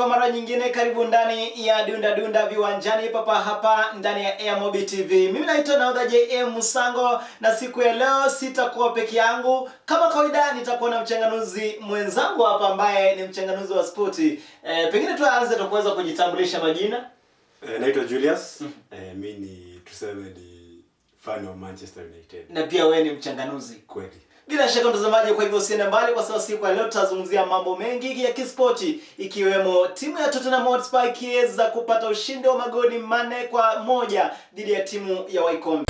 kwa mara nyingine, karibu ndani ya Dunda Dunda viwanjani hapa ndani ya Airmobi TV. Mimi naitwa Nahodha JM Musango, na siku ya leo sitakuwa peke yangu. Kama kawaida nitakuwa na mchanganuzi mwenzangu hapa ambaye ni mchanganuzi wa spoti. Pengine tuanze tukuweza kujitambulisha majina. Naitwa Julius. Mimi ni tuseme ni fan wa Manchester United. Na pia wewe ni mchanganuzi. Kweli. Bila shaka mtazamaji, kwa hivyo usiende mbali kwa sababu siku ya leo tutazungumzia mambo mengi ya kispoti, ikiwemo timu ya Tottenham Hotspur ikiweza kupata ushindi wa magoli 4-1 dhidi ya timu ya Wycombe.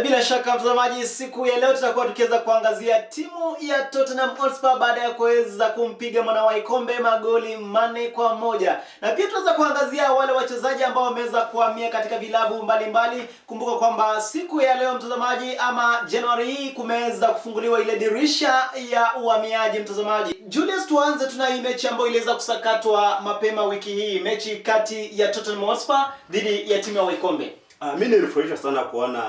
Bila shaka mtazamaji, siku ya leo tutakuwa tukiweza kuangazia timu ya Tottenham Hotspur baada ya kuweza kumpiga mwana Wycombe magoli 4-1. Na pia tutaweza kuangazia wale wachezaji ambao wameweza kuhamia katika vilabu mbalimbali. Kumbuka kwamba siku ya leo mtazamaji, ama Januari hii, kumeweza kufunguliwa ile dirisha ya uhamiaji mtazamaji. Julius, tuanze, tuna hii mechi ambayo iliweza kusakatwa mapema wiki hii, mechi kati ya Tottenham Hotspur dhidi ya timu ya Wycombe. Mimi nilifurahishwa sana kuona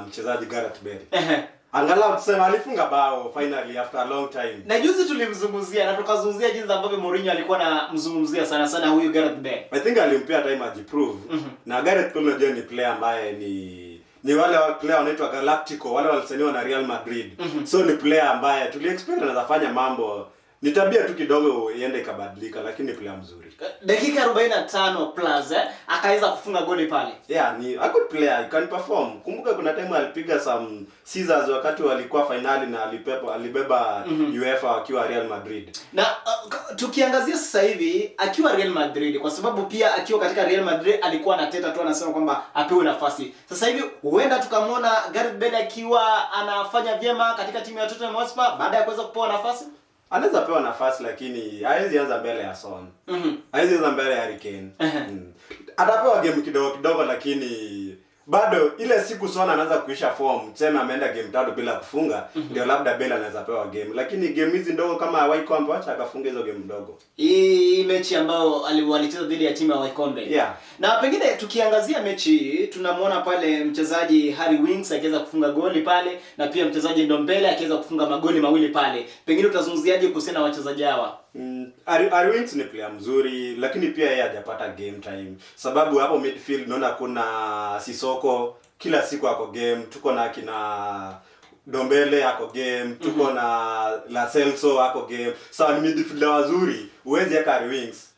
mchezaji Gareth Bale. Angalau tuseme alifunga bao finally after a long time. Na juzi tulimzungumzia na tukazungumzia jinsi ambavyo Mourinho alikuwa anamzungumzia sana huyu Gareth Bale. I think alimpea time ajiprove. Na Gareth Bale ni player ambaye ni wale player wanaitwa Galactico, wale walisaniwa na Real Madrid. So ni player ambaye expect anaweza fanya mambo. Ni tabia tu kidogo iende ikabadilika, lakini ni player mzuri. Dakika 45 plus akaweza kufunga goli pale. Yeah, ni a good player, he can perform. Kumbuka kuna time alipiga some scissors wakati walikuwa finali na alibeba UEFA akiwa Real Madrid. Na tukiangazia sasa hivi akiwa Real Madrid, kwa sababu pia akiwa katika Real Madrid alikuwa anateta tu, anasema kwamba apewe nafasi. Sasa hivi huenda tukamwona Gareth Bale akiwa anafanya vyema katika timu ya Tottenham Hotspur baada ya kuweza kupewa nafasi. Anaweza pewa nafasi lakini hawezi anza mbele ya Son. Hawezi anza mbele ya Harry Kane. Atapewa game kidogo lakini bado ile siku Son anaanza kuisha form, tuseme ameenda game 3 bila kufunga, ndio labda Bale anaweza pewa game. Lakini game hizi ndogo kama Wycombe, acha akafunga hizo game ndogo. Hii mechi ambayo walicheza dhidi ya timu ya Wycombe. Yeah. Na pengine tukiangazia mechi hii, tunamwona pale mchezaji Harry Winks akiweza kufunga goli pale, na pia mchezaji Ndombele akiweza kufunga magoli mawili pale. Pengine utazungumziaje kuhusiana na wachezaji hawa? Harry Winks ni player mzuri, lakini pia yeye hajapata game time. Sababu hapo midfield naona kuna Sissoko kila siku ako game, tuko na kina Ndombele ako game, tuko na La Celso ako game. Sawa, ni midfielder wazuri. Uwezi aka Harry Winks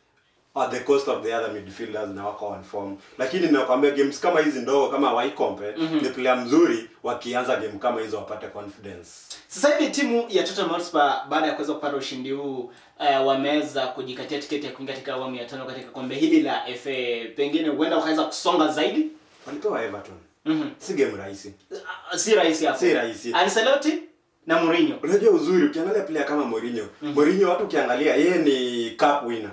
at the cost of the other midfielders na wako on form. Lakini ninakwambia games kama hizi ndogo kama Wycombe ni player mzuri, wakianza game kama hizo wapate confidence. Sasa hivi timu ya Tottenham Hotspur baada ya kuweza kupata ushindi huu wameweza kujikatia tiketi ya kuingia katika awamu ya 5 katika kombe hili la FA. Pengine huenda wakaweza kusonga zaidi. Walipewa Everton. Si game rahisi. Si rahisi hapo. Si rahisi. Ancelotti na Mourinho. Unajua uzuri ukiangalia player kama Mourinho. Mourinho watu ukiangalia yeye ni cup winner.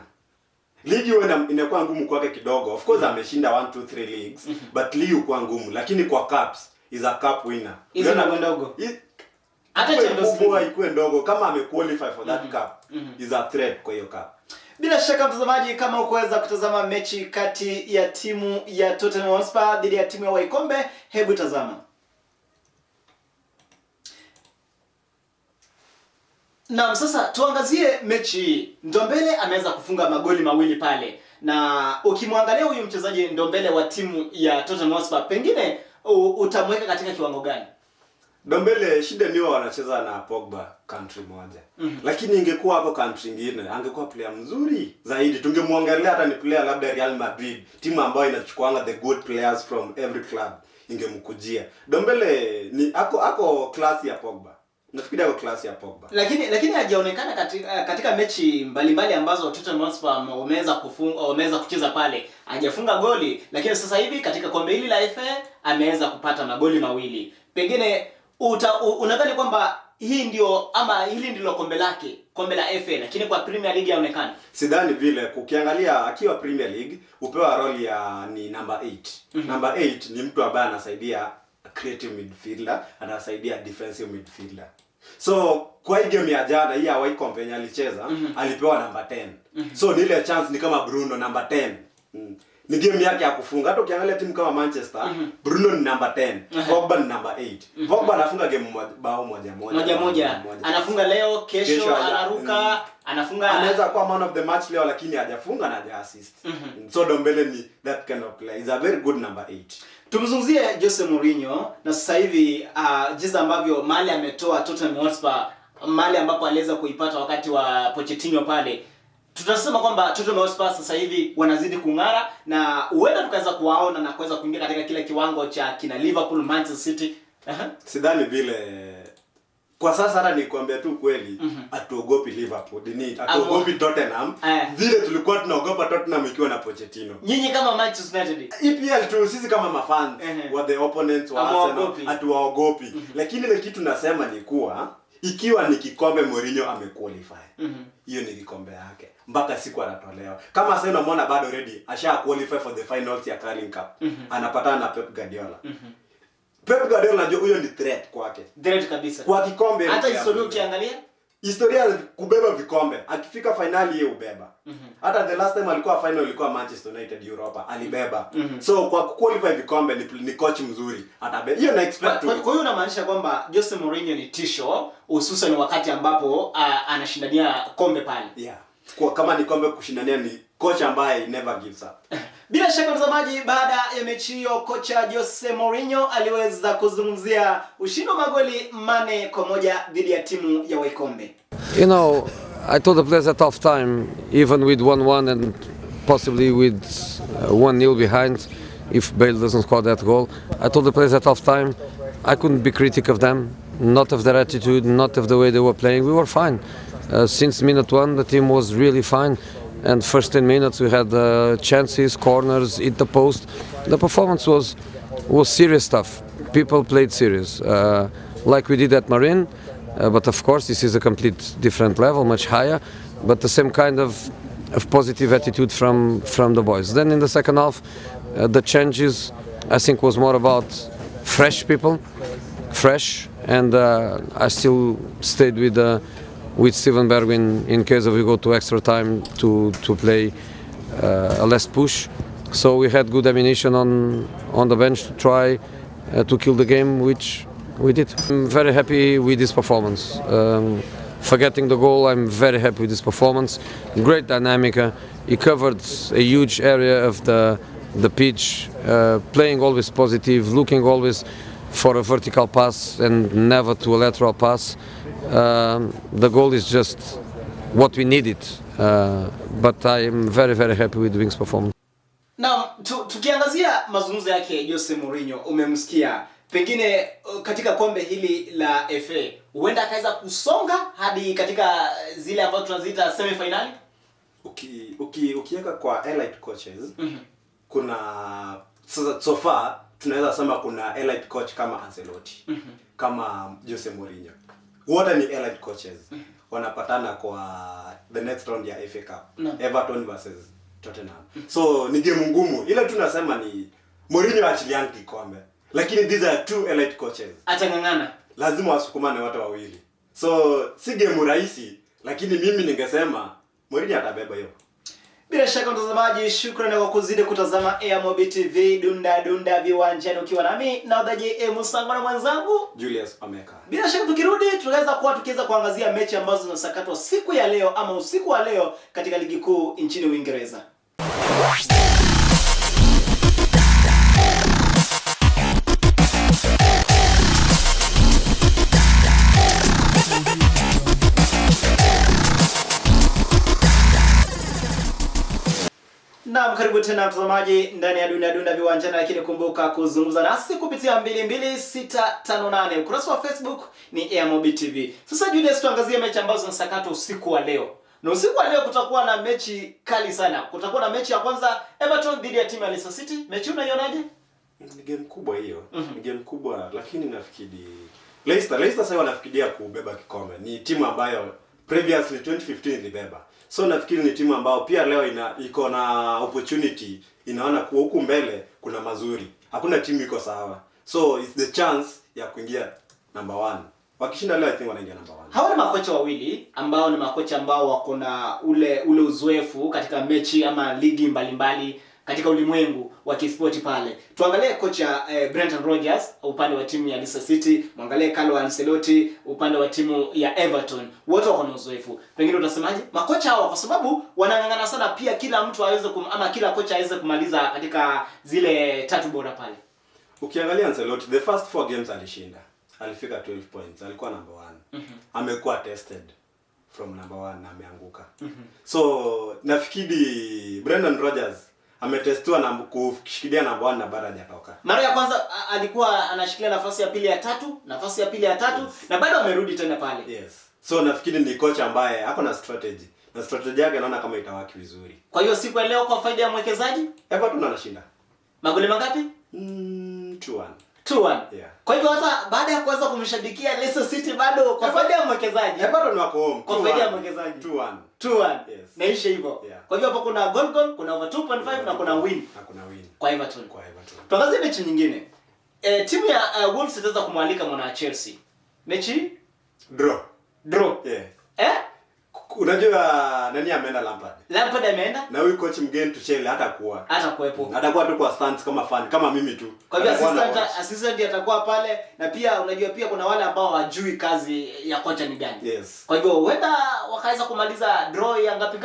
Ligi inakuwa ngumu kwake kidogo. Of course ameshinda 1 2 3 leagues, but ligi kwa ngumu, lakini kwa cups is a cup winner. Hizo ndogo. Hata Champions League ikuwe ndogo, kama amequalify for that cup is a threat kwa hiyo cup. Bila shaka mtazamaji, kama ukuweza kutazama mechi kati ya timu ya Tottenham Hotspur dhidi ya timu ya Wycombe, hebu tazama. Na sasa tuangazie mechi. Ndombele ameweza kufunga magoli mawili pale. Na ukimwangalia huyu mchezaji Ndombele wa timu ya Tottenham Hotspur, pengine utamweka katika kiwango gani? Ndombele shida niwa wanacheza na Pogba country moja. Lakini ingekuwa hapo country nyingine, angekuwa player mzuri zaidi. Tungemwangalia hata ni player labda Real Madrid, timu ambayo inachukuanga the good players from every club, ingemkujia. Ndombele ni ako class ya Pogba. Nafikiri ako class ya Pogba. Lakini hajaonekana katika mechi mbalimbali ambazo Tottenham Hotspur wameweza kucheza pale. Hajafunga goli, lakini sasa hivi katika kombe hili la FA ameweza kupata magoli mawili. Pengine unadhani kwamba hii ndio ama hili ndilo kombe lake, kombe la FA, lakini kwa Premier League yaonekana? Sidhani vile. Ukiangalia akiwa Premier League upewa role ya ni number 8. Number 8 ni mtu ambaye anasaidia creative midfielder, anasaidia defensive midfielder. So kwa hii game ya jana hii ya Wycombe alicheza, alipewa number 10. So ni ile chance ni kama Bruno number 10. Ni game yake ya kufunga. Hata ukiangalia timu kama Manchester, Bruno ni number 10, Pogba ni number 8. Pogba anafunga game bao moja. Anafunga leo, kesho anaruka, anaweza kuwa man of the match leo lakini hajafunga na haja assist. So Ndombele ni that kind of player. He's a very good number 8. Tumzungumzie Jose Mourinho na sasa hivi jinsi ambavyo mali ametoa Tottenham Hotspur, mali ambapo aliweza kuipata wakati wa Pochettino pale. Tutasema kwamba Tottenham Hotspur sasa hivi wanazidi kung'ara na huenda tukaweza kuwaona na kuweza kuingia katika kile kiwango cha kina Liverpool, Manchester City. Sidhani vile kwa sasa hata nikwambia tu kweli, atuogopi Liverpool, atuogopi Tottenham. Vile tulikuwa tunaogopa Tottenham ikiwa na Pochettino. Nyinyi kama Manchester United, EPL tu sisi kama mafans wa the opponents wa Arsenal atuwaogopi. Lakini ile kitu nasema ni kuwa ikiwa ni kikombe Mourinho amequalify, hiyo ni kikombe yake mpaka siku anatolewa. Kama sasa unamwona bado ready, asha qualify for the finals ya Carling Cup. Anapatana na Pep Guardiola. Pep Guardiola najua huyo ni threat kwake. Threat kabisa. Kwa kikombe hata historia ukiangalia, historia kubeba vikombe, akifika finali yeye ubeba. Hata the last time alikuwa final ilikuwa Manchester United Europa, alibeba. So kwa qualify vikombe ni coach mzuri, atabeba. Hiyo na expect. Kwa hiyo unamaanisha kwamba Jose Mourinho ni tisho, hususan wakati ambapo anashindania kombe pale. Yeah. Kwa kama ni kombe kushindania ni coach ambaye never gives up. Bila shaka mtazamaji, baada ya mechi hiyo kocha Jose Mourinho aliweza kuzungumzia ushindi wa magoli 4-1 dhidi ya timu ya Wycombe. You know, I told the players a tough time, even with 1-1 and possibly with 1-0 behind if Bale doesn't score that goal. I told the players a tough time. I couldn't be critical of them, not of their attitude, not of the way they were playing. We were fine. Since minute 1, the team was really fine. And first 10 minutes we had chances, corners, hit the post. The performance was serious stuff. People played serious, like we did at Marine. But of course this is a complete different level, much higher. But the same kind of positive attitude from the boys. Then in the second half, the changes I think was more about fresh people, and I still stayed with Steven Bergwijn in case we go to extra time to play a less push. So we had good ammunition on the bench to try to kill the game, which we did. I'm very happy with this performance. Forgetting the goal, I'm very happy with this performance. Great dynamic. He covered a huge area of the pitch, playing always positive, looking always for a vertical pass and never to a lateral pass. The goal is just what we needed, but I am very, very happy with Wings' performance. Now, tukiangazia mazungumzo yake Jose Mourinho, umemsikia pengine katika kombe hili la FA huenda akaweza kusonga hadi katika zile ambazo tunaziita semi finali. Ukiweka kwa elite coaches, kuna sasa so far tunaweza sema kuna elite coach kama Ancelotti, kama Jose Mourinho. Wote ni elite coaches. Wanapatana kwa the next round ya FA Cup. Everton versus Tottenham. So ni game ngumu. Ile tunasema ni Mourinho achiliani kikombe. Lakini these are two elite coaches. Atangangana. Lazima wasukumane wote wawili. So si game rahisi, lakini mimi ningesema Mourinho atabeba hiyo. Bila shaka mtazamaji, shukrani kwa kuzidi kutazama AMOB TV dunda viwanjani ukiwa nami na Odaje Musango na mwenzangu Julius Omeka. Bila shaka tukirudi tukiweza kuangazia mechi ambazo zinasakatwa siku ya leo ama usiku wa leo katika ligi kuu nchini Uingereza. Naam, karibu tena mtazamaji ndani ya dunda viwanjani, lakini kumbuka kuzungumza nasi kupitia 22658. Ukurasa wa Facebook ni AMOB TV. Sasa Julius, tuangazie mechi ambazo zinasakatwa usiku wa leo. Na usiku wa leo kutakuwa na mechi kali sana. Kutakuwa na mechi ya kwanza Everton dhidi ya timu ya Leicester City. Mechi unaionaje? Ni game kubwa hiyo. Ni game kubwa, lakini nafikiri Leicester sasa wanafikiria kubeba kikombe. Ni timu ambayo previously 2015 ilibeba. So nafikiri ni timu ambayo pia leo iko na opportunity, inaona kuwa huku mbele kuna mazuri. Hakuna timu iko sawa. So it's the chance ya kuingia number 1. Wakishinda leo I think wanaingia number 1. Hawa ni makocha wawili ambao ni makocha ambao wako na ule uzoefu katika mechi ama ligi mbalimbali katika ulimwengu wa kispoti pale. Tuangalie kocha Brendan Rodgers upande wa timu ya Leicester City, muangalie Carlo Ancelotti upande wa timu ya Everton. Wote wako na uzoefu. Pengine utasemaje? Makocha hao kwa sababu wanang'ang'ana sana pia kila mtu aweze ama kila kocha aweze kumaliza katika zile 3 bora pale. Ukiangalia Ancelotti the first 4 games alishinda. Alifika 12 points. Alikuwa number 1. Amekuwa tested from number 1 na ameanguka. So nafikiri Brendan Rodgers ametestiwa na kushikilia namba 1 na bado hajatoka. Mara ya kwanza alikuwa anashikilia nafasi ya pili ya 3, nafasi ya pili ya 3 na bado amerudi tena pale. Yes. So nafikiri ni kocha ambaye ako na strategy. Na strategy yake naona kama itawaki vizuri. Kwa hiyo siku ya leo kwa faida ya mwekezaji, Everton anashinda. Magoli mangapi? 2-1. 2-1. Yeah. Kwa hivyo hata baada ya kuanza kumshabikia Leicester City bado kwa faida ya mwekezaji. Everton wako home. Kwa faida ya mwekezaji. 2-1. 2-1. Yes. Naisha hivyo. Yeah. Kwa hivyo hapo kuna goal, kuna over 2.5 na kuna win. Na kuna win. Kwa Everton. Kwa Everton. Tuangazie mechi nyingine. Timu ya Wolves itaweza kumwalika mwana Chelsea. Mechi draw. Yeah. Unajua nani ameenda Lampard? Lampard ameenda? Na huyu coach mgeni Tuchel hatakuwa. Hatakuwepo. Atakuwa tu kwa stands kama fan, kama mimi tu. Kwa hivyo assistant atakuwa pale na pia unajua pia kuna wale ambao hawajui kazi ya kocha ni gani. Yes. Kwa hivyo huenda wakaweza kumaliza draw ya ngapi?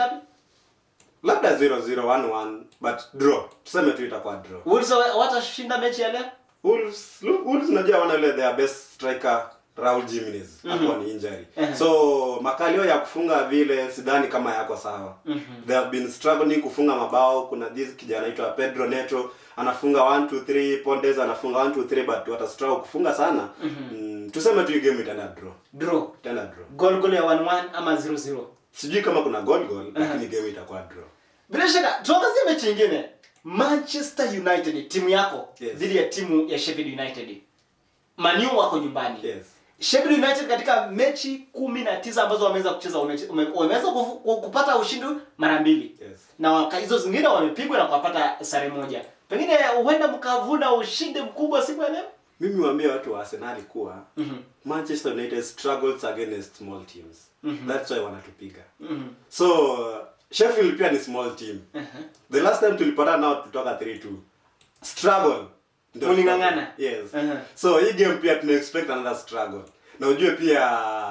Labda 0-0 1-1 but draw. Tuseme tu itakuwa draw. Wolves watashinda mechi ya leo? Wolves unajua wana ile their best striker Raul Jimenez hapo ni injury. So makalio ya kufunga vile sidhani kama yako sawa. They have been struggling kufunga mabao. Kuna this kijana anaitwa Pedro Neto anafunga 1 2 3, Pondes anafunga 1 2 3 but wata struggle kufunga sana. Tuseme tu game itaenda draw. Itaenda draw. Goal ya 1-1 ama 0-0. Sijui kama kuna goal lakini game itakuwa draw. Bila shaka tuangazie mechi nyingine. Manchester United timu yako dhidi ya timu ya Sheffield United. Man U wako nyumbani. Yes. Sheffield United katika mechi 19 ambazo wameweza kucheza wameweza kupata ushindi mara 2. Yes. Na hizo zingine wamepigwa na kupata sare moja. Pengine huenda mkavuna ushindi mkubwa siku ya leo. Mimi waambia watu wa Arsenal kuwa Manchester United struggles against small teams. That's why wanatupiga. So Sheffield pia ni small team. The last time tulipata nao tutoka 3-2. Struggle. Mulingangana. Yes. So hii game pia tuna expect another struggle. Na ujue pia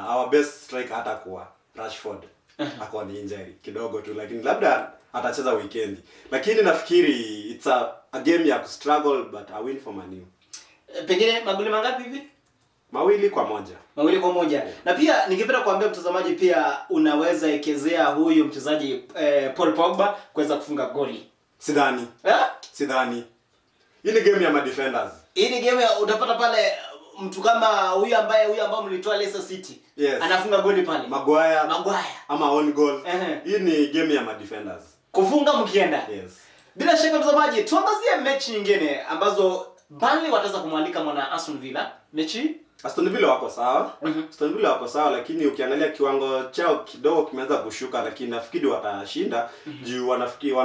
our best striker hatakuwa Rashford. Ako ni injury kidogo tu lakini labda atacheza weekend. Lakini nafikiri it's a game ya struggle but a win for Man U. Pengine magoli mangapi hivi? 2-1. 2-1. Na pia ningependa kuambia mtazamaji pia unaweza ekezea huyu mchezaji Paul Pogba kuweza kufunga goli. Sidhani. Sidhani. Hii ni game ya ma-defenders. Hii ni game utapata pale mtu kama huyu ambao mlitoa Leicester City. Yes. Anafunga goli pale. Maguire ama own goal. Hii ni game ya ma-defenders. Kufunga mkienda. Yes. Bila shaka mtazamaji, tuangazie mechi nyingine ambazo Burnley wataweza kumwalika mwana Aston Villa. Mechi Aston Villa wako sawa. Aston Villa wako sawa lakini ukiangalia kiwango chao kidogo kimeanza kushuka lakini nafikiri watashinda juu wanafikiri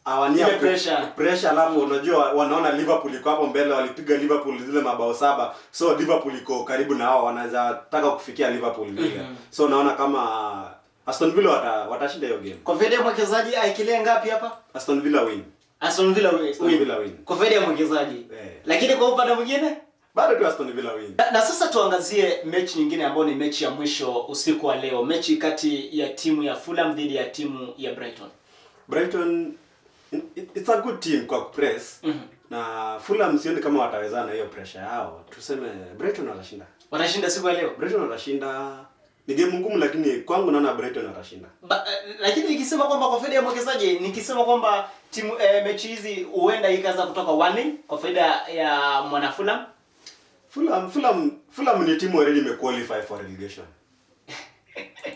awania pressure alafu unajua wanaona Liverpool iko hapo mbele walipiga Liverpool zile mabao 7 so Liverpool iko karibu na hao wanaweza taka kufikia Liverpool vile so naona kama Aston Villa watashinda hiyo game. Kwa faida ya mwekezaji aikilie ngapi hapa? Aston Villa win. Kwa faida ya mwekezaji. Lakini kwa upande mwingine bado tu Aston Villa win. Na sasa tuangazie mechi nyingine ambayo ni mechi ya mwisho usiku wa leo, mechi kati ya timu ya Fulham dhidi ya timu ya Brighton. It's a good team kwa press. Na Fulham sioni kama watawezana na hiyo pressure yao. Tuseme Brighton watashinda. Watashinda siku ya leo. Brighton watashinda. Ni game ngumu lakini kwangu naona Brighton watashinda. Lakini nikisema kwamba kwa faida ya mwekezaji, nikisema kwamba timu mechi hizi huenda ikaanza kutoka 1-0 kwa faida ya mwana Fulham. Fulham ni timu already imequalify for relegation.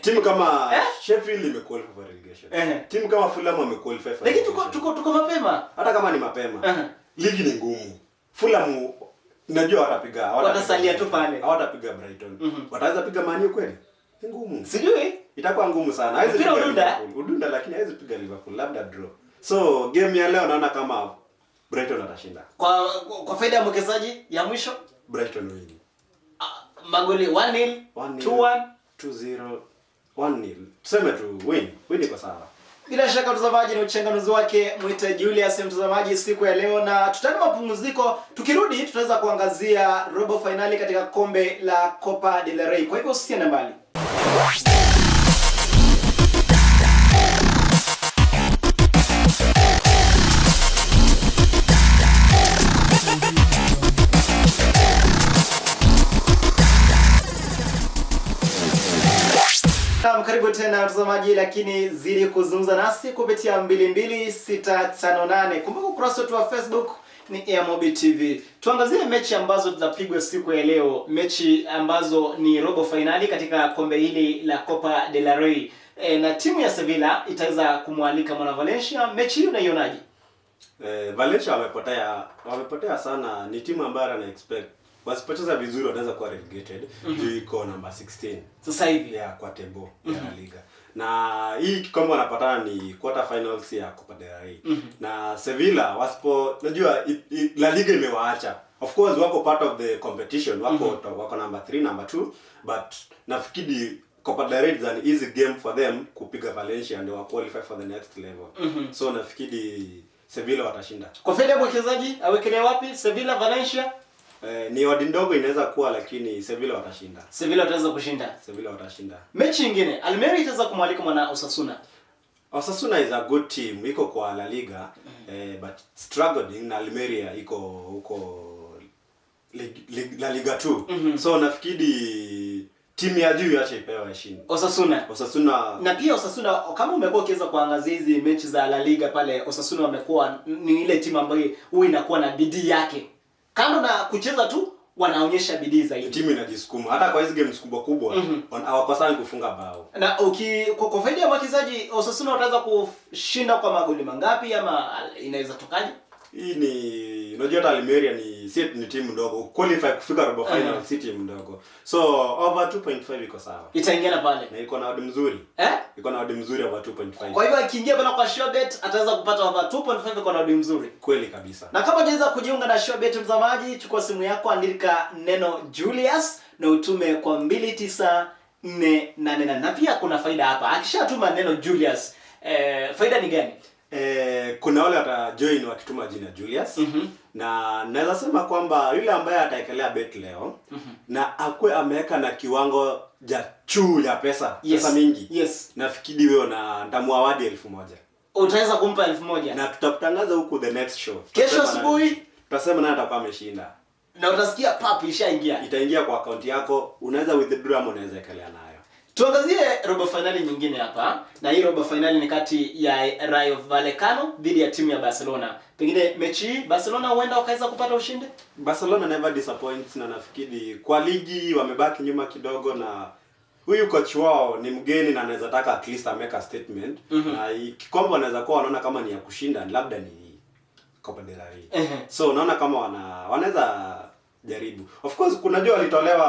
Timu kama Sheffield imequalify for relegation. Timu kama Fulham imequalify for relegation. Lakini tuko mapema. Hata kama ni mapema. Ligi ni ngumu. Fulham najua watasalia tu pale. Hawatapiga Brighton. Wataweza piga Man U kweli? Ni ngumu. Sijui. Itakuwa ngumu sana. Haiwezi piga Liverpool. Udunda lakini haiwezi piga Liverpool, labda draw. So game ya leo naona kama Brighton watashinda. Kwa faida ya mwekezaji ya mwisho, Brighton win. Magoli 1-0, 2-1, 2-0, 1-0. Tuseme tu win. Win iko sawa. Bila shaka mtazamaji, ni uchanganuzi wake Mwite Julius mtazamaji siku ya leo, na tutaenda mapumziko. Tukirudi tutaweza kuangazia robo finali katika kombe la Copa del Rey. Kwa hivyo usiende mbali. Karibu tena mtazamaji, lakini zidi kuzungumza nasi kupitia 22658. Kumbuka ukurasa wetu wa Facebook ni Airmobi TV. Tuangazie mechi ambazo tutapigwa siku ya leo, mechi ambazo ni robo finali katika kombe hili la Copa del Rey. Na timu ya Sevilla itaweza kumwalika mwana Valencia. Mechi hii unaionaje? Valencia wamepotea sana. Ni timu ambayo ana expect wasipocheza vizuri wanaweza kuwa relegated. Juu iko number 16 sasa hivi ya kwa table ya La Liga. Na hii kikombe wanapatana ni quarter finals ya Copa del Rey. Na Sevilla unajua La Liga imewaacha. Of course wako part of the competition, wako number 3, number 2, but nafikiri Copa del Rey is an easy game for them kupiga Valencia ndio wa qualify for the next level. So nafikiri Sevilla watashinda. Kwa faida ya mwekezaji awekelea wapi? Sevilla Valencia? Ni odi ndogo inaweza kuwa, lakini Sevilla watashinda. Sevilla wataweza kushinda. Sevilla watashinda. Mechi nyingine, Almeria itaweza kumwalika mwana Osasuna. Osasuna is a good team, iko kwa La Liga, but struggling, na Almeria iko huko La Liga 2. So nafikiri timu ya juu acha ipewe heshima. Osasuna. Na pia Osasuna, kama umekuwa ukiweza kuangazia hizi mechi za La Liga pale, Osasuna wamekuwa ni ile timu ambayo huwa inakuwa na bidii yake. Kando na kucheza tu, wanaonyesha bidii zaidi. Timu inajisukuma. Hata kwa hizo games kubwa hawakosani kufunga bao. Na kwa faida ya mwekezaji, Osasuna wataweza kushinda kwa magoli mangapi ama inaweza tokaje? Hii ni unajua hata Almeria ni timu ndogo. Qualify kufika robo final si timu ndogo. So over 2.5 iko sawa. Itaingiana pale. Na iko na odd mzuri. Iko na odd mzuri over 2.5. Kwa hivyo akiingia pale kwa SureBet ataweza kupata over 2.5, iko na odd mzuri. Kweli kabisa. Na kama unaweza kujiunga na SureBet mtazamaji, chukua simu yako, andika neno Julius na utume kwa 29488. Na pia kuna faida hapa. Akishatuma neno Julius, faida ni gani? Kuna wale watajoin wakituma jina Julius. Na naweza sema kwamba yule ambaye ataekelea bet leo na akwe ameweka na kiwango juu ya pesa, pesa mingi. Nafikiri wewe na nitamuawadi 1000. Utaweza kumpa 1000. Na tutakutangaza huku the next show. Kesho asubuhi tutasema nani atakuwa ameshinda. Na utasikia ishaingia. Itaingia kwa account yako, unaweza withdraw ama unaweza ekelea nayo. Tuangazie robo finali nyingine hapa, na hii robo finali ni kati ya Rayo Vallecano dhidi ya timu ya Barcelona. Pengine mechi hii Barcelona huenda wakaweza kupata ushindi? Barcelona never disappoints, na nafikiri kwa ligi wamebaki nyuma kidogo, na huyu coach wao ni mgeni na anaweza taka at least make a statement. Na kikombe wanaweza kuwa wanaona kama ni ya kushinda, labda ni Copa del Rey. So naona kama wanaweza jaribu. Of course kunajua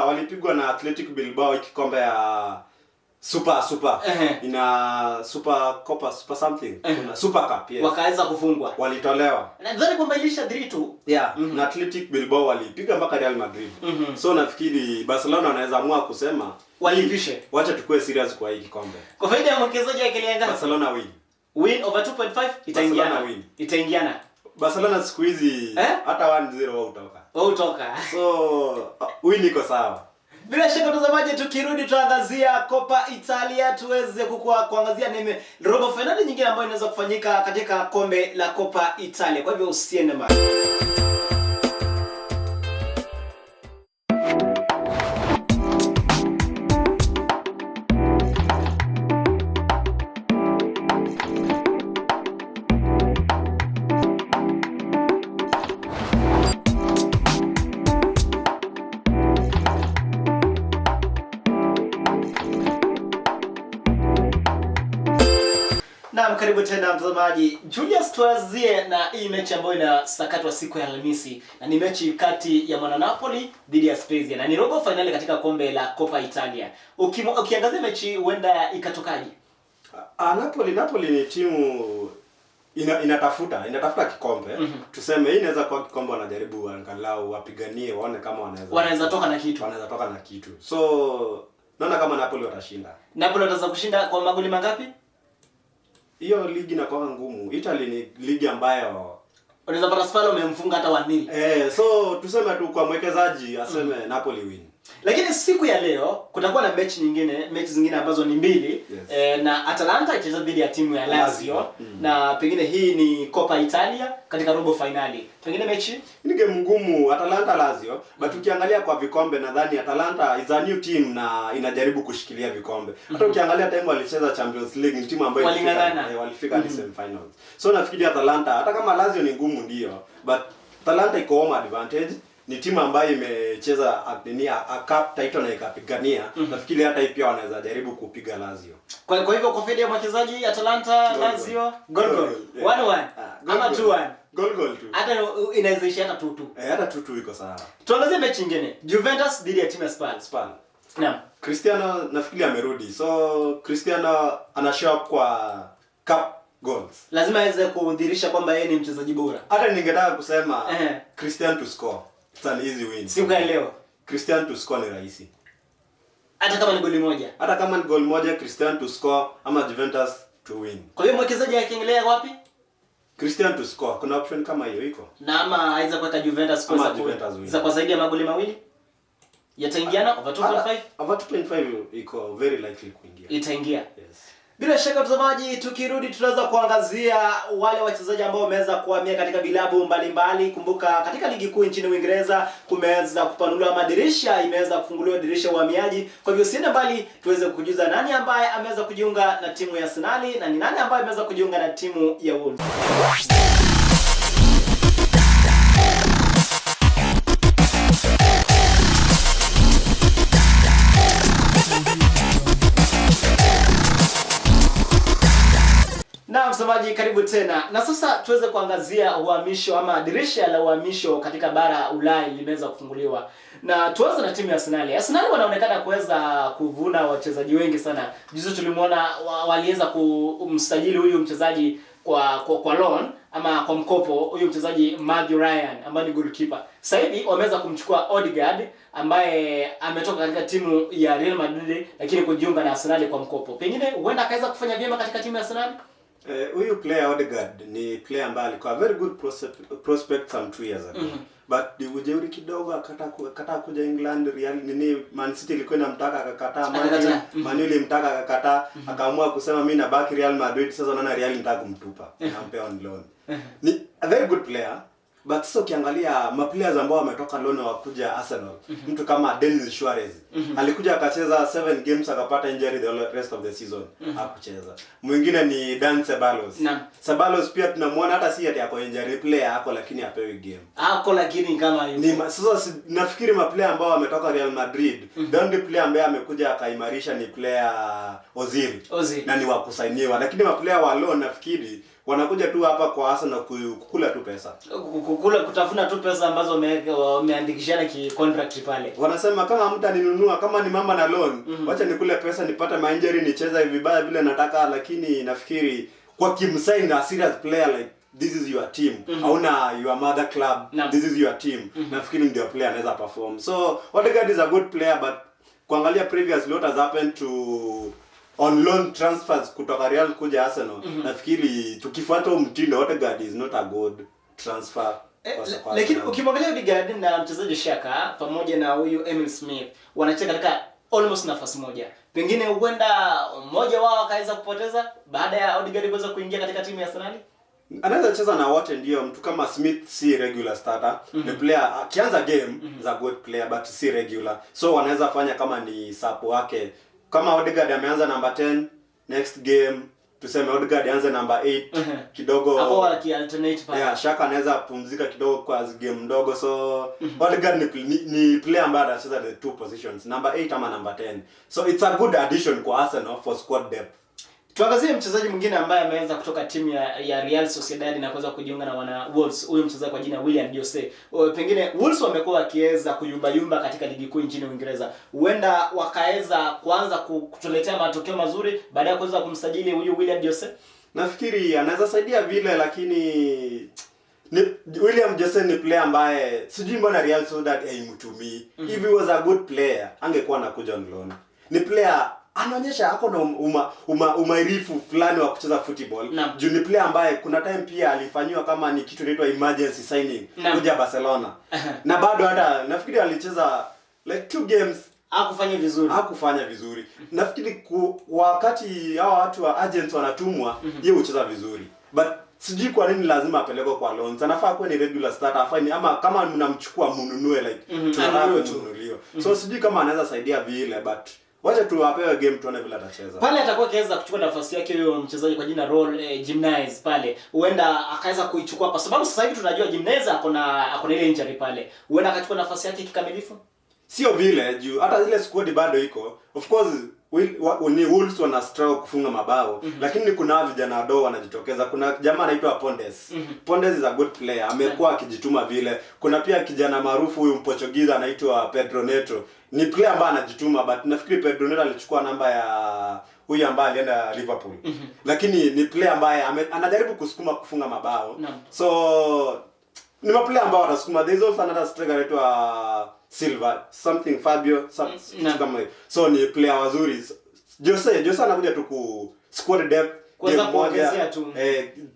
walipigwa na Athletic Bilbao kikombe ya Super ina Copa something. Kuna Super Cup, yes. Wakaweza kufungwa. Walitolewa. Nadhani kwamba ilisha 3-2. Na Athletic Bilbao walipiga mpaka Real Madrid. So nafikiri Barcelona wanaweza amua kusema walipishe. Wacha tukue serious kwa hii kikombe. Kwa faida ya mwekezaji akilianga Barcelona win over 2.5 itaingiana. Barcelona siku hizi hata 1-0 wao utoka. So win iko sawa. Bila shaka mtazamaji, tukirudi tuangazia Copa Italia, tuweze kuangazia robo finali nyingine ambayo inaweza kufanyika katika kombe la Copa Italia. Kwa hivyo usiende mbali. Karibu tena mtazamaji. Julius, tuanzie na hii mechi ambayo inasakatwa siku ya Alhamisi, na ni mechi kati ya mwana Napoli dhidi ya Spezia, na ni robo finali katika kombe la Copa Italia. Ukiangazia mechi huenda ikatokaje? Napoli ni timu inatafuta kikombe. Tuseme hii inaweza kuwa kikombe wanajaribu angalau wapiganie waone kama wanaweza toka na kitu. So naona kama Napoli watashinda. Napoli wataweza kushinda kwa magoli mangapi? Hiyo ligi inakuwa ngumu. Italy ni ligi ambayo unaweza pata Spal umemfunga hata 1-0. So tuseme tu kwa mwekezaji aseme Napoli win. Lakini siku ya leo kutakuwa na mechi zingine ambazo ni mbili. Yes. Na Atalanta itacheza dhidi ya timu ya Lazio. Na pengine hii ni Coppa Italia katika robo finali. Pengine mechi ni game ngumu Atalanta Lazio, but ukiangalia kwa vikombe nadhani Atalanta is a new team na inajaribu kushikilia vikombe. Hata ukiangalia time walicheza Champions League, ni timu ambayo walifika hadi semi-finals. So nafikiri Atalanta hata kama Lazio ni ngumu ndio, but Atalanta iko home advantage. Ni timu ambayo imecheza a cup title na ikapigania. Nafikiri hata pia wanaweza jaribu kupiga Lazio. Kwa hivyo kwa faida ya mchezaji Atalanta Lazio goal 1-1 ama 2-1 goal tu. Hata inaweza ishia hata 2-2. Hata 2-2 iko sawa. Tuangazie mechi nyingine. Juventus dhidi ya timu ya Spal. Naam. Cristiano nafikiri amerudi. So Cristiano ana show up kwa cup goals. Lazima aweze kudhihirisha kwamba yeye ni mchezaji bora. Hata ningetaka kusema Cristiano to score. It's an easy win. Siku ya leo Cristiano to score ni rahisi. Hata kama ni goli moja. Hata kama ni goli moja Cristiano to score ama Juventus to win. Kwa hiyo mwekezaji akiangalia wapi? Cristiano to score. Kuna option kama hiyo iko. Na ama aweza kuweka Juventus kwa zaidi ya magoli mawili. Yataingiana over 2.5. Over 2.5 iko very likely kuingia. Itaingia. Yes. Bila shaka mtazamaji, tukirudi tunaweza kuangazia wale wachezaji ambao wameweza kuhamia katika vilabu mbalimbali. Kumbuka katika ligi kuu nchini Uingereza kumeweza kupanuliwa madirisha, imeweza kufunguliwa dirisha uhamiaji. Kwa hivyo siende mbali tuweze kujuza nani ambaye ameweza kujiunga na timu ya Arsenal na ni nani ambaye ameweza kujiunga na timu ya Wolves. Na msamaji karibu tena. Na sasa tuweze kuangazia uhamisho ama dirisha la uhamisho katika bara Ulaya limeweza kufunguliwa. Na tuanze na timu ya Arsenal. Arsenal wanaonekana kuweza kuvuna wachezaji wengi sana. Juzi tulimuona waliweza kumsajili huyu mchezaji kwa loan ama kwa mkopo, huyu mchezaji Mathew Ryan ambaye ni goalkeeper. Sasa hivi wameweza kumchukua Odegaard ambaye ametoka katika timu ya Real Madrid lakini kujiunga na Arsenal kwa mkopo. Pengine huenda akaweza kufanya vyema katika timu ya Arsenal. Huyu player Odegaard ni player ambaye alikuwa very good prospect some 2 years ago. But the ujeuri kidogo akakataa kuja England. Man City ilikuwa inamtaka akakataa, Man U ilimtaka akakataa, akaamua kusema mimi nabaki Real Madrid. Sasa naona Real inataka kumtupa, nampea on loan. Ni a very good player. But so ukiangalia maplayers ambao wametoka loan wakuja Arsenal, mtu kama Denis Suarez alikuja akacheza 7 games akapata injury the rest of the season, hakucheza. Mwingine ni Dan Ceballos. Ceballos pia tunamuona hata si ati yako injury player yako lakini apewi game. Ako lakini kama yuko. Sasa nafikiri maplayer ambao wametoka Real Madrid, the only player ambaye amekuja akaimarisha ni player Ozil. Na ni wa kusainiwa, lakini maplayer wa loan nafikiri wanakuja tu hapa kwa Arsenal kukula tu pesa. Kutafuna tu pesa ambazo wameandikishana ki contract pale. Wanasema kama mtu aninunua kama ni mama na loan, wacha nikule pesa nipate injury nicheza vibaya vile nataka, lakini nafikiri kwa kimsign a serious player like this is your team. Hauna your mother club. This is your team. Nafikiri ndio player anaweza perform. So Odegaard is a good player, but kuangalia previously what has happened to on loan transfers kutoka Real kuja Arsenal, nafikiri tukifuata mtindo Odegaard is not a good transfer. Lakini ukimwangalia Odegaard na mchezaji Xhaka pamoja na huyu Emil Smith wanacheza katika almost nafasi moja. Pengine huenda mmoja wao akaweza kupoteza baada ya Odegaard kuweza kuingia katika timu ya Arsenal. Anaweza cheza na wote, ndio mtu kama Smith si regular starter. The player akianza game is a good player but si regular. So wanaweza fanya kama ni sapo wake. Kama Odegaard ameanza number 10, next game tuseme Odegaard aanze number 8 kidogo. Hapo aki-alternate pale. Yeah, Xhaka anaweza pumzika kidogo kwa game ndogo. So Odegaard ni player ambaye anacheza the two positions, number 8 ama number 10. So it's a good addition kwa Arsenal for squad depth. Tuangazie mchezaji mwingine ambaye ameweza kutoka timu ya Real Sociedad na kuweza kujiunga na wana Wolves. Huyu mchezaji kwa jina William Jose. Pengine Wolves wamekuwa wakiweza kuyumba katika ligi kuu nchini Uingereza. Huenda wakaweza kuanza kutuletea matokeo mazuri baada ya kuweza kumsajili huyu William Jose. Nafikiri anaweza saidia vile, lakini William Jose ni player ambaye sijui mbona Real Sociedad haimtumii. If he was a good player angekuwa anakuja on loan. Ni player anaonyesha ako na umairifu fulani wa kucheza football. Juu ni player ambaye kuna time pia alifanywa kama ni kitu inaitwa emergency signing kuja Barcelona. Na bado hata nafikiri alicheza like 2 games hakufanya vizuri. Nafikiri wakati hao watu wa agents wanatumwa yeye hucheza vizuri. But sijui kwa nini lazima apelekwe kwa loans. Anafaa kuwa ni regular starter, afanye ama kama mnamchukua mnunue like tunataka kununuliwa. So sijui kama anaweza saidia vile, but wacha tu apewe game tuone vile atacheza. Pale atakuwa akiweza kuchukua nafasi yake huyo mchezaji kwa jina Jimenez pale. Huenda akaweza kuichukua kwa sababu sasa hivi tunajua Jimenez akona ile injury pale. Huenda akachukua nafasi yake kikamilifu. Sio vile juu hata ile squad bado iko. Of course Wolves wana struggle kufunga mabao, lakini kuna vijana wadogo wanajitokeza. Kuna jamaa anaitwa Pondes. Pondes is a good player. Amekuwa akijituma vile. Kuna pia kijana maarufu huyu Mportugiza anaitwa Pedro Neto. Ni player ambaye anajituma, but nafikiri Pedro Neto alichukua namba ya huyu ambaye alienda Liverpool. Lakini ni player ambaye anajaribu kusukuma kufunga mabao. So ni player ambao watasukuma. There is also another striker anaitwa Silva, something Fabio, kama so ni player wazuri. Jose anakuja tu ku squad depth kwanza kuongezea tu.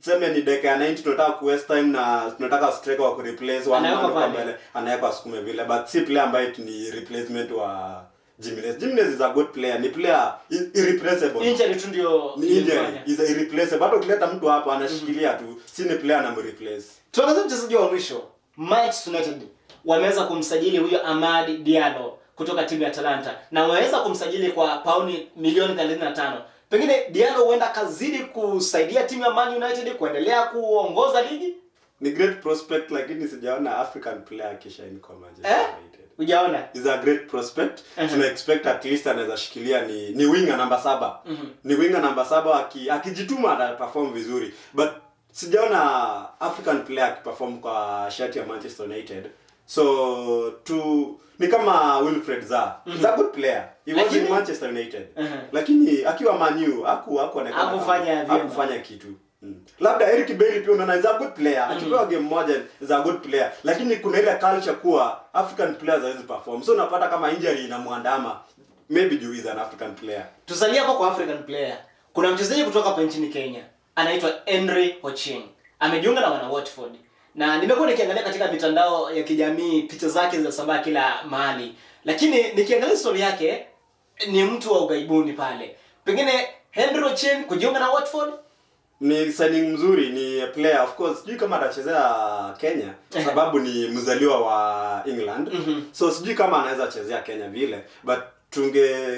Tuseme ni dakika ya 90 tunataka ku waste time na tunataka striker wa ku replace one man kwa mbele, anaweka sukume vile, but si player ambaye ni replacement wa Jimenez. Jimenez is a good player, ni player irreplaceable. Injury tu ndio is irreplaceable. Bado kuleta mtu hapa anashikilia tu, si ni player na replace. Tuangazie mchezaji wa mwisho, Manchester United. Wameweza kumsajili huyo Amad Diallo kutoka timu ya Atalanta na wameweza kumsajili kwa pauni milioni 35. Pengine Diallo huenda kazidi kusaidia timu ya Man United kuendelea kuongoza ligi. Ni great prospect, lakini sijaona African player kisha in Manchester United. Hujaona? Is a great prospect. Tuna expect at least anaweza shikilia ni winger namba 7. Ni winger namba 7 akijituma ataperform vizuri. But sijaona African player akiperform kwa shati ya Manchester United. So ni kama Wilfred Zaha. He's a good player. He was in Manchester United. Lakini akiwa Man U hakufanya kitu. Labda Eric Bailly pia unaona is a good player. Akipewa game moja is a good player. Lakini kuna ile culture kuwa African players hawezi perform. So unapata kama injury inamuandama. Maybe you is an African player. Tusalie hapo kwa African player. Kuna mchezaji kutoka hapa nchini Kenya. Anaitwa Henry Ochieng. Amejiunga na wana Watford. Na nimekuwa nikiangalia katika mitandao ya kijamii picha zake zinasambaa kila mahali. Lakini nikiangalia story yake ni mtu wa ugaibuni pale. Pengine Henry Ochieng kujiunga na Watford ni signing mzuri, ni player of course. Sijui kama atachezea Kenya sababu ni mzaliwa wa England. So sijui kama anaweza chezea Kenya vile, but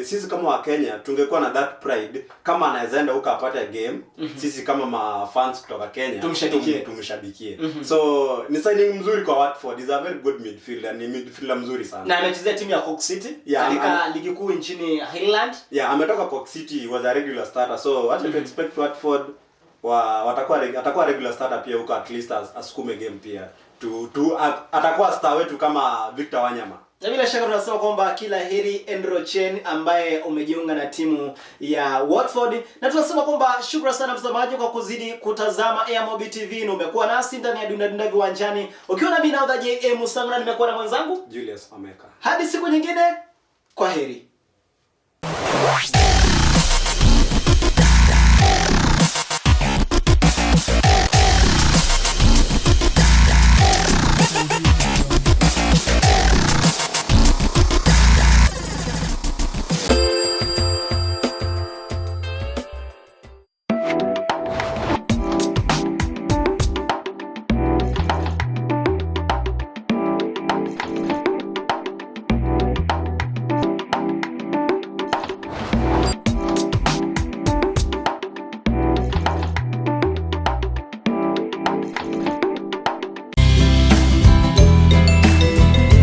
sisi kama wa Kenya tungekuwa na that pride kama anaweza enda huko apate game. Sisi kama ma fans kutoka Kenya tumshabikie. So ni signing mzuri kwa Watford. Is a very good midfielder, ni midfielder mzuri sana. Na amechezea timu ya Cork City katika ligi kuu nchini Ireland. Ametoka Cork City, was a regular starter. So what to expect Watford atakuwa regular starter pia huko, at least asukume game pia. Atakuwa star wetu kama Victor Wanyama. Na bila shaka tunasema kwamba kila heri Henry Ochieng ambaye umejiunga na timu ya Watford. Na tunasema kwamba shukrani sana mtazamaji kwa kuzidi kutazama Airmob TV na umekuwa nasi ndani ya Dunda Viwanjani. Ukiwa na mimi na JM Musangana, nimekuwa na mwenzangu Julius Omeka. Hadi siku nyingine, kwa heri.